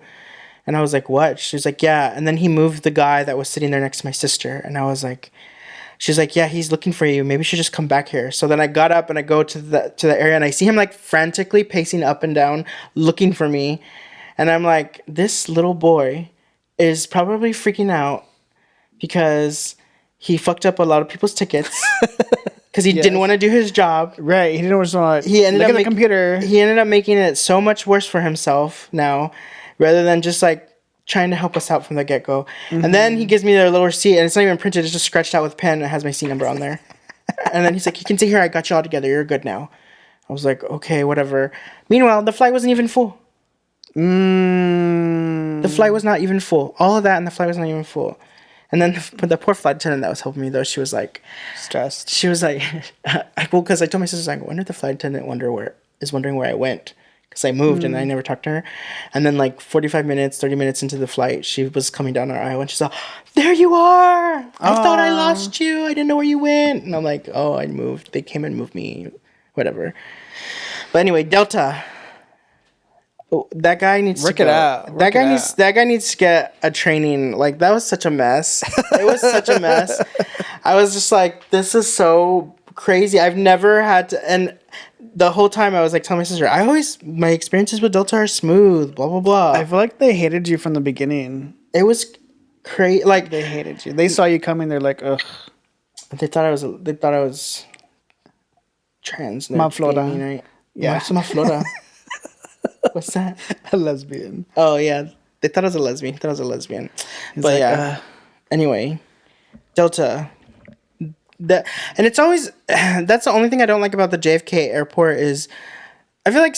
And I was like, what? She was like, yeah. And then he moved the guy that was sitting there next to my sister. And I was like, she's like, yeah, he's looking for you. Maybe you should just come back here. So then I got up and I go to the area and I see him like frantically pacing up and down, looking for me. And I'm like, this little boy is probably freaking out because he fucked up a lot of people's tickets because he didn't want to do his job. Right. He didn't want to look at the computer. He ended up making it so much worse for himself now. Rather than just like trying to help us out from the get-go. And then he gives me the little receipt, and it's not even printed. It's just scratched out with pen, and it has my seat number on there. And then he's like, you can see here, I got you all together. You're good now. I was like, okay, whatever. Meanwhile, the flight wasn't even full. The flight was not even full. All of that, and the flight was not even full. And then the poor flight attendant that was helping me, though, she was like... Stressed. She was like... well, because I told my sister, I wonder if the flight attendant is wondering where I went. Because I moved and I never talked to her. And then like 45 minutes, 30 minutes into the flight, she was coming down our aisle and she's like, there you are! I thought I lost you. I didn't know where you went. And I'm like, oh, I moved. They came and moved me. Whatever. But anyway, Delta... Oh, that guy needs to go. That guy needs to get a training. Like, that was such a mess. It was such a mess. I was just like, this is so crazy. I've never had to, and the whole time I was like telling my sister, my experiences with Delta are smooth, blah, blah, blah. I feel like they hated you from the beginning. It was crazy. Like, they hated you. They saw you coming, they're like, ugh. They thought I was trans. Ma Flora. Right? Yeah. Ma Flora. What's that? A lesbian. Oh, yeah. They thought I was a lesbian. But like, yeah. Anyway, Delta. And it's always... That's the only thing I don't like about the JFK airport is... I feel like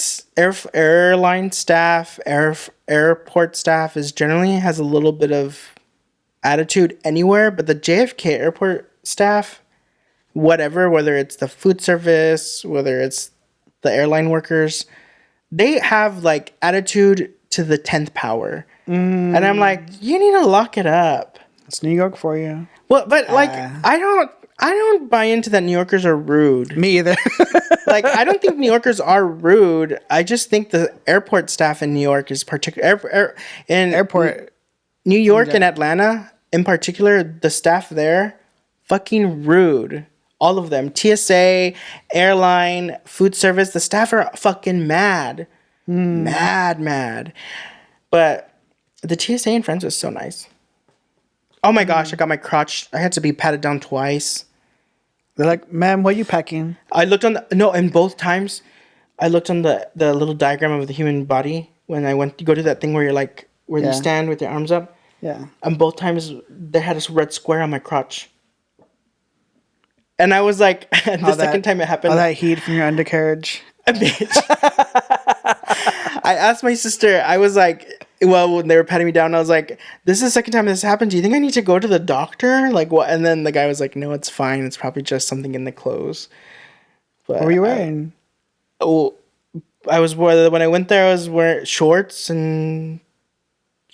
airline staff, airport staff is generally has a little bit of attitude anywhere. But the JFK airport staff, whether it's the food service, whether it's the airline workers... They have, like, attitude to the 10th power. And I'm like, you need to lock it up. It's New York for you. Well, but, like, I don't buy into that New Yorkers are rude. Me either. Like, I don't think New Yorkers are rude. I just think the airport staff in New York is particular... New York and Atlanta, in particular, the staff there, fucking rude. All of them. TSA, airline, food service. The staff are fucking mad. Mad. But the TSA in France was so nice. Oh my gosh, I got my crotch. I had to be patted down twice. They're like, ma'am, what are you packing? I looked on and both times, I looked on the little diagram of the human body when I went to go to that thing where you're like, where you stand with your arms up. Yeah. And both times, they had this red square on my crotch. And I was like, second time it happened. All that heat from your undercarriage. A bitch. I asked my sister, I was like, well, when they were patting me down, I was like, this is the second time this happened. Do you think I need to go to the doctor? Like, what? And then the guy was like, no, it's fine. It's probably just something in the clothes. But what were you wearing? When I went there, I was wearing shorts and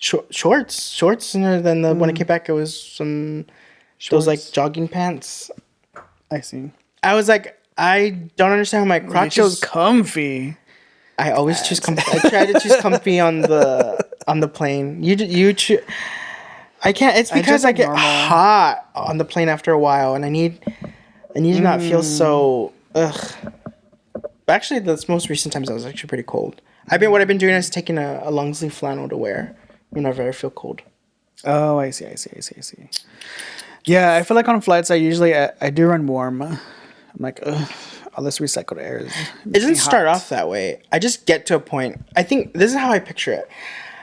shorts. And then when I came back, it was those like jogging pants. I see. I was like, I don't understand how my crotch is comfy. I always choose comfy. I try to choose comfy on the plane. You choose. I can't. It's because I get hot on the plane after a while, and I need to not feel so. Ugh. But actually, the most recent times I was actually pretty cold. What I've been doing is taking a long sleeve flannel to wear whenever I feel cold. Oh, I see. Yeah, I feel like on flights, I do run warm. I'm like, ugh, all this recycled air is... It doesn't start off that way. I just get to a point. I think this is how I picture it.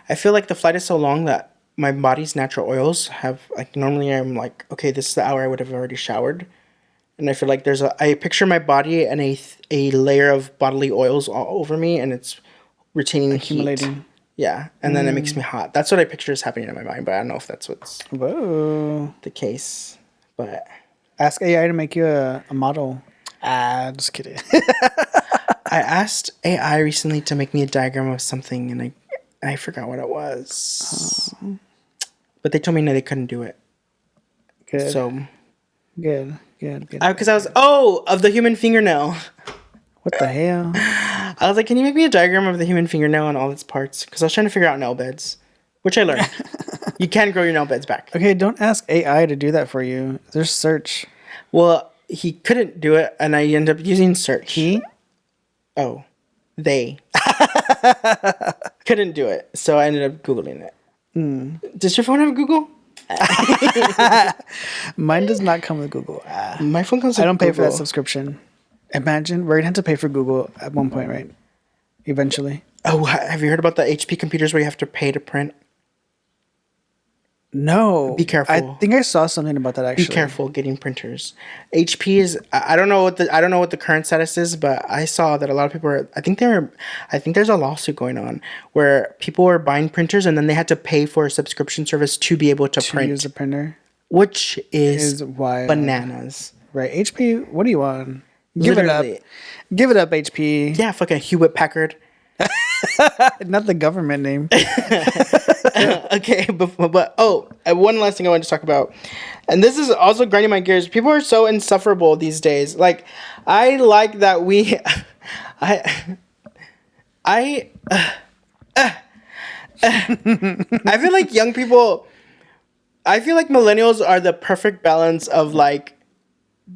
I feel like the flight is so long that my body's natural oils have... Like, normally I'm like, okay, this is the hour I would have already showered. And I feel like I picture my body and a layer of bodily oils all over me, and it's retaining accumulating heat. Yeah, and then it makes me hot. That's what I picture is happening in my mind, but I don't know if that's what's the case. But ask AI to make you a model. Just kidding. I asked AI recently to make me a diagram of something, and I forgot what it was. But they told me no, they couldn't do it. Good. So good. Because I was of the human fingernail. What the hell? I was like, can you make me a diagram of the human fingernail and all its parts? Because I was trying to figure out nail beds, which I learned. You can grow your nail beds back. Okay, don't ask AI to do that for you. There's search. Well, he couldn't do it, and I ended up using search. He? Oh, they. Couldn't do it, so I ended up Googling it. Does your phone have Google? Mine does not come with Google. My phone comes with Google. I don't pay for that subscription. Imagine, we're going to have to pay for Google at one point, right? Eventually. Oh, have you heard about the HP computers where you have to pay to print? No. Be careful. I think I saw something about that actually. Be careful getting printers. HP is I don't know what the current status is, but I saw that a lot of people are I think there's a lawsuit going on where people were buying printers and then they had to pay for a subscription service to be able to print. Use a printer. Which is wild. Bananas. Right. HP, what do you want? Give Literally. it up. Give it up, HP. Yeah, fucking Hewlett Packard. Not the government name. Okay, but one last thing I wanted to talk about, and this is also grinding my gears. People are so insufferable these days. Like, I like that we, I feel like young people. I feel like millennials are the perfect balance of like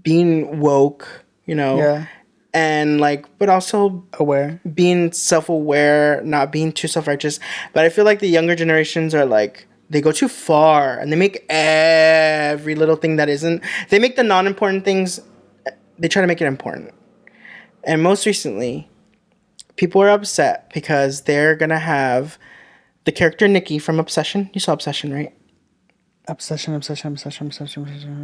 being woke, you know, Yeah. and like, but also Aware. being self-aware, not being too self-righteous. But I feel like the younger generations are like, they go too far and they make every little thing that isn't, they make the non-important things, they try to make it important. And most recently, people are upset because they're gonna have the character Nikki from Obsession. You saw Obsession, right? Obsession.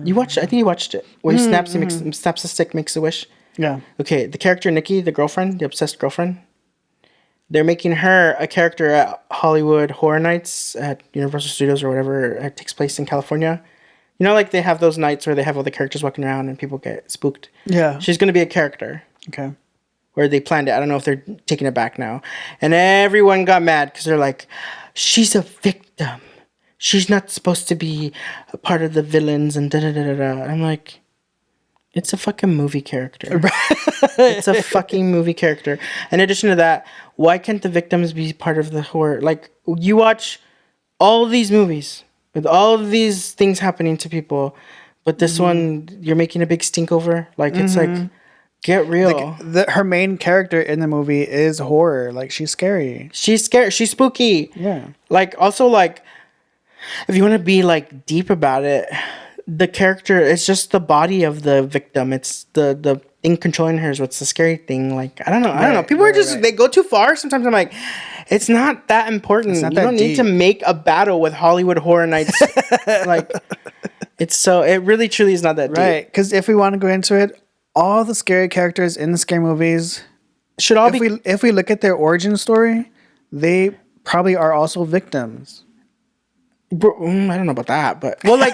You watched, I think you watched it, where he snaps a stick, makes a wish. Yeah. Okay, the character Nikki, the girlfriend, the obsessed girlfriend, they're making her a character at Hollywood Horror Nights at Universal Studios or whatever. It takes place in California. You know, like they have those nights where they have all the characters walking around and people get spooked. Yeah. She's going to be a character. Okay. Or they planned it. I don't know if they're taking it back now. And everyone got mad because they're like, she's a victim. She's not supposed to be a part of the villains and da-da-da-da-da. I'm like, it's a fucking movie character. It's a fucking movie character. In addition to that, why can't the victims be part of the horror? Like, you watch all these movies with all of these things happening to people, but this one, you're making a big stink over? Like, it's like, get real. Like, her main character in the movie is horror. Like, she's scary. She's scared. She's spooky. Yeah. Like, also, like, if you want to be, like, deep about it, the character, it's just the body of the victim. It's the thing controlling her is what's the scary thing. Like, I don't know. People are just, they go too far. Sometimes I'm like, it's not that important. You don't need to make a battle with Hollywood Horror Nights. Like, it really truly is not that deep. Right. Because if we want to go into it, all the scary characters in the scary movies should all if we look at their origin story, they probably are also victims. I don't know about that, but well, like,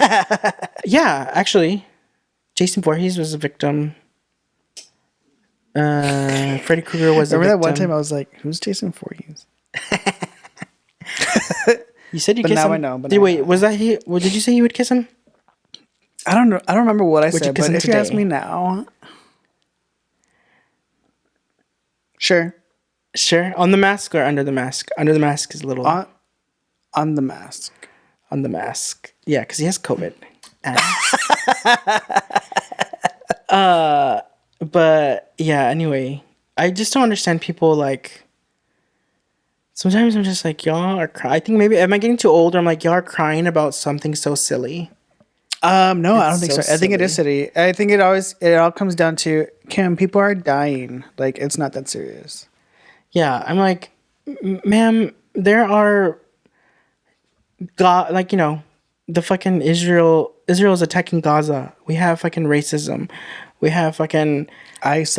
yeah, actually, Jason Voorhees was a victim. Freddy Krueger was. Remember a victim. that one time I was like, "Who's Jason Voorhees?" You said you but kissed now him. I know. But Wait, was that he? Did you say you would kiss him? I don't know. I don't remember what I Would you said. kiss But him if you ask today? me now, sure. Sure. On the mask or under the mask? Under the mask is a little. On the mask. On the mask. Yeah, because he has COVID. But yeah, anyway, I just don't understand people like. Sometimes I'm just like, y'all are crying. I think maybe, am I getting too old? Or I'm like, y'all are crying about something so silly. No, I don't think so so. I think it is silly. I think it all comes down to, Kim, people are dying. Like, it's not that serious. Yeah, I'm like, ma'am, there are, God, like, you know, the fucking Israel's attacking Gaza. We have fucking racism. We have fucking ICE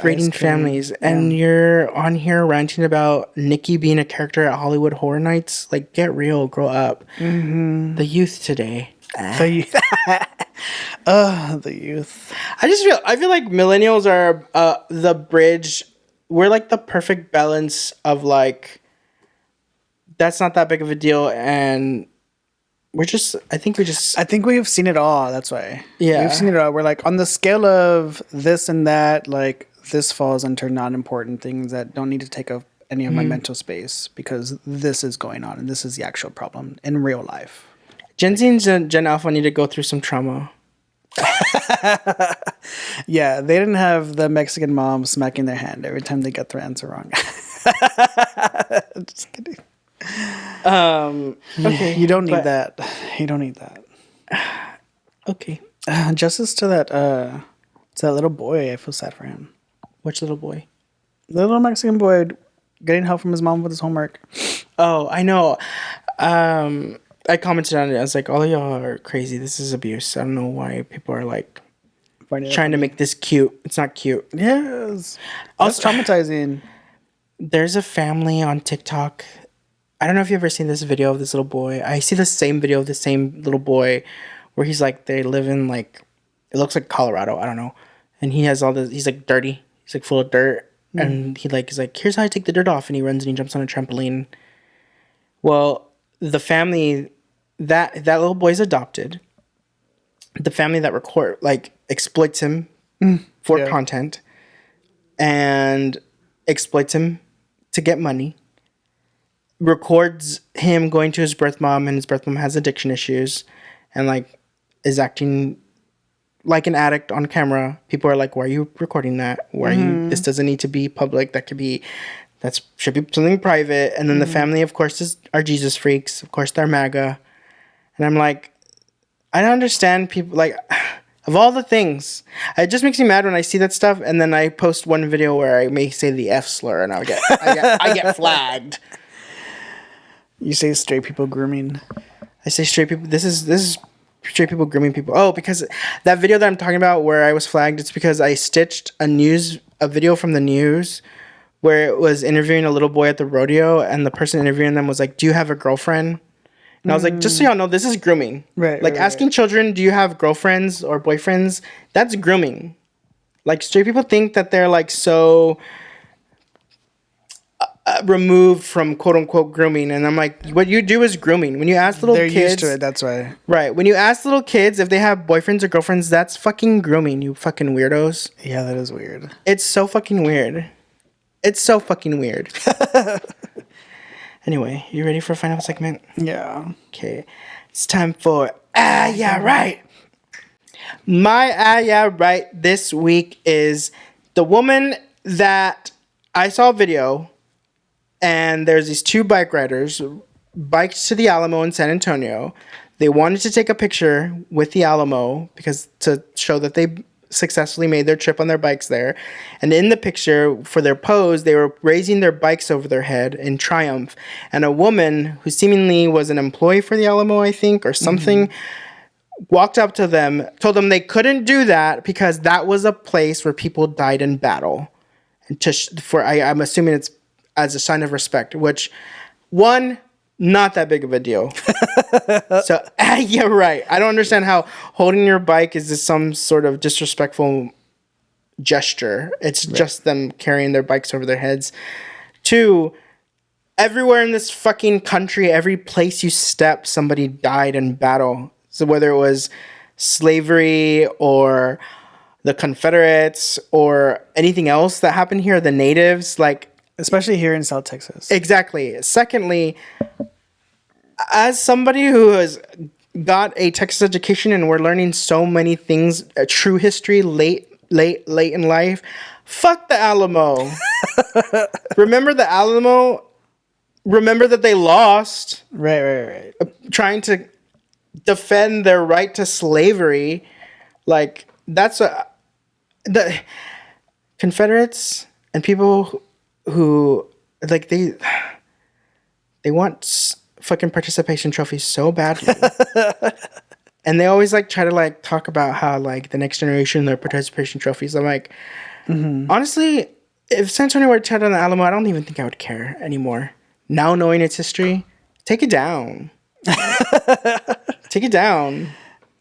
rating families. And you're on here ranting about Nikki being a character at Hollywood Horror Nights. Like, get real, grow up. Mm-hmm. The youth today. The youth. I feel like millennials are the bridge. We're like the perfect balance of like, that's not that big of a deal, and I think we've seen it all. That's why. Yeah. We've seen it all. We're like, on the scale of this and that, like, this falls under non-important things that don't need to take up any of my mental space because this is going on and this is the actual problem in real life. Gen Z and Gen Alpha need to go through some trauma. Yeah, they didn't have the Mexican mom smacking their hand every time they got their answer wrong. Just kidding. Okay. You don't need that. You don't need that. Okay. Justice to that little boy. I feel sad for him. Which little boy? The little Mexican boy getting help from his mom with his homework. Oh, I know. I commented on it. I was like, all of y'all are crazy. This is abuse. I don't know why people are like trying to make this cute. It's not cute. Yes. That's traumatizing. There's a family on TikTok. I don't know if you've ever seen this video of this little boy. I see the same video of the same little boy where he's like, they live in like, it looks like Colorado. I don't know. And he has all this, he's like dirty. He's like full of dirt. And he's like, here's how I take the dirt off. And he runs and he jumps on a trampoline. Well, the family, that little boy's adopted. The family that exploits him for content and exploits him to get money. Records him going to his birth mom, and his birth mom has addiction issues and like is acting like an addict on camera. People are like, why are you recording that? Why are you, this doesn't need to be public. That should be something private. And then the family, of course, are Jesus freaks. Of course, they're MAGA. And I'm like, I don't understand people, like, of all the things, it just makes me mad when I see that stuff. And then I post one video where I may say the F slur and I get flagged. You say straight people grooming. I say straight people. This is straight people grooming people. Oh, because that video that I'm talking about where I was flagged, it's because I stitched a video from the news where it was interviewing a little boy at the rodeo, and the person interviewing them was like, do you have a girlfriend? And I was like, just so y'all know, this is grooming. Right. Like asking children, do you have girlfriends or boyfriends? That's grooming. Like straight people think that they're like so removed from quote unquote grooming, and I'm like, what you do is grooming. When you ask little kids, they're used to it. That's why. Right. When you ask little kids if they have boyfriends or girlfriends, that's fucking grooming. You fucking weirdos. Yeah, that is weird. It's so fucking weird. It's so fucking weird. Anyway, you ready for a final segment? Yeah. Okay. It's time for yeah, right. My yeah, right this week is the woman that I saw a video, and there's these two bike riders biked to the Alamo in San Antonio. They wanted to take a picture with the Alamo to show that they successfully made their trip on their bikes there. And in the picture, for their pose, they were raising their bikes over their head in triumph. And a woman who seemingly was an employee for the Alamo, I think, or something, walked up to them, told them they couldn't do that because that was a place where people died in battle. And I'm assuming it's as a sign of respect, which, one, not that big of a deal. So, yeah, right. I don't understand how holding your bike is just some sort of disrespectful gesture. It's just them carrying their bikes over their heads. Two, everywhere in this fucking country, every place you step, somebody died in battle. So whether it was slavery or the Confederates or anything else that happened here, the natives, like... Especially here in South Texas. Exactly. Secondly, as somebody who has got a Texas education and we're learning so many things, true history late in life, fuck the Alamo. Remember the Alamo? Remember that they lost. Right. Trying to defend their right to slavery. Like, the Confederates and people who like they want fucking participation trophies so badly. And they always like try to like talk about how like the next generation their participation trophies. I'm like, honestly, if San Antonio were to tear down the Alamo, I don't even think I would care anymore. Now knowing its history, take it down. Take it down.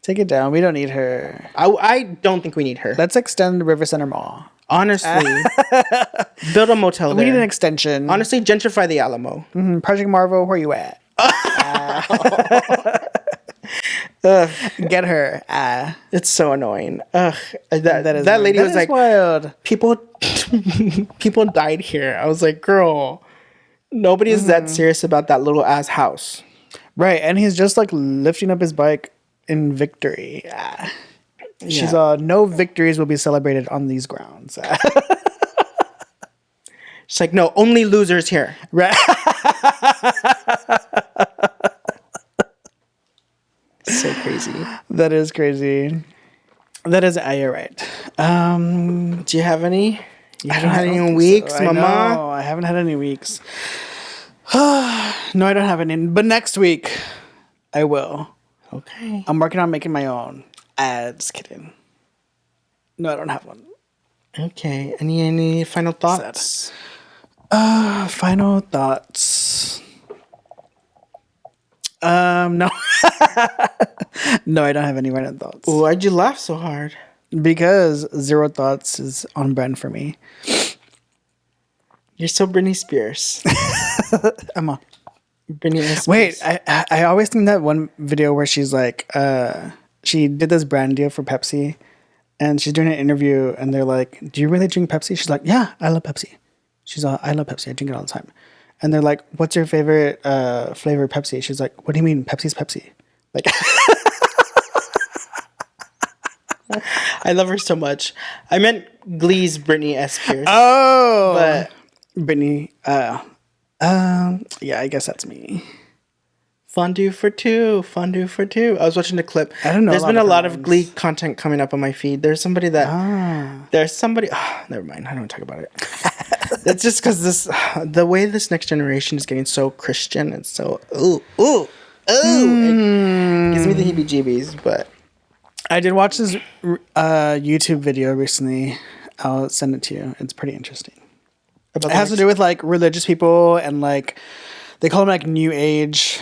Take it down. We don't need her. I don't think we need her. Let's extend the River Center Mall. Honestly, build a motel there. We need an extension. Honestly, gentrify the Alamo. Project Marvel, where you at? Get her. It's so annoying. That lady was like, wild. People died here. I was like, girl, nobody is that serious about that little ass house. Right, and he's just like lifting up his bike in victory. She's no victories will be celebrated on these grounds. She's like, no, only losers here. Right. So crazy. That is crazy. That is, you're right. Do you have any? You haven't had any weeks, so. mama? No, I haven't had any weeks. No, I don't have any. But next week, I will. Okay. I'm working on making my own. Just kidding. No, I don't have one. Okay. Any final thoughts? Final thoughts. No. No, I don't have any final thoughts. Why'd you laugh so hard? Because zero thoughts is on brand for me. You're so Britney Spears. I'm on. Britney Spears. Wait, I always think that one video where she's like, she did this brand deal for Pepsi, and she's doing an interview, and they're like, "Do you really drink Pepsi?" She's like, "Yeah, I love Pepsi." She's all, "I love Pepsi. I drink it all the time." And they're like, "What's your favorite flavor of Pepsi?" She's like, "What do you mean? Pepsi's Pepsi." Like, I love her so much. I meant Glee's Britney Spears. oh, But Brittany. Yeah, I guess that's me. Fondue for two. I was watching the clip. I don't know There's a been lot a of lot her of ones. Glee content coming up on my feed. There's somebody that. There's somebody. Never mind. I don't want to talk about it. It's just because the way this next generation is getting so Christian and so it gives me the heebie-jeebies. But I did watch this YouTube video recently. I'll send it to you. It's pretty interesting. about It has to do with like religious people and like they call them like new age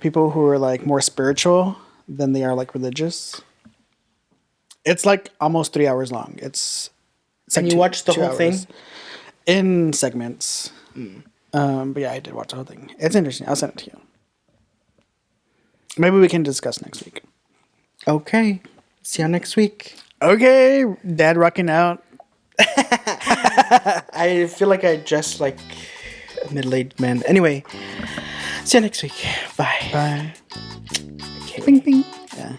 people who are like more spiritual than they are like religious. It's like almost 3 hours long. It's and like you watched the 2 whole thing. hours in segments. But yeah, I did watch the whole thing. It's interesting. I'll send it to you. Maybe we can discuss next week. Okay. See you next week. Okay, Dad rocking out. I feel like I dress like a middle-aged man. Anyway, see you next week. Bye. Bye. Okay. Bing, bing. Yeah.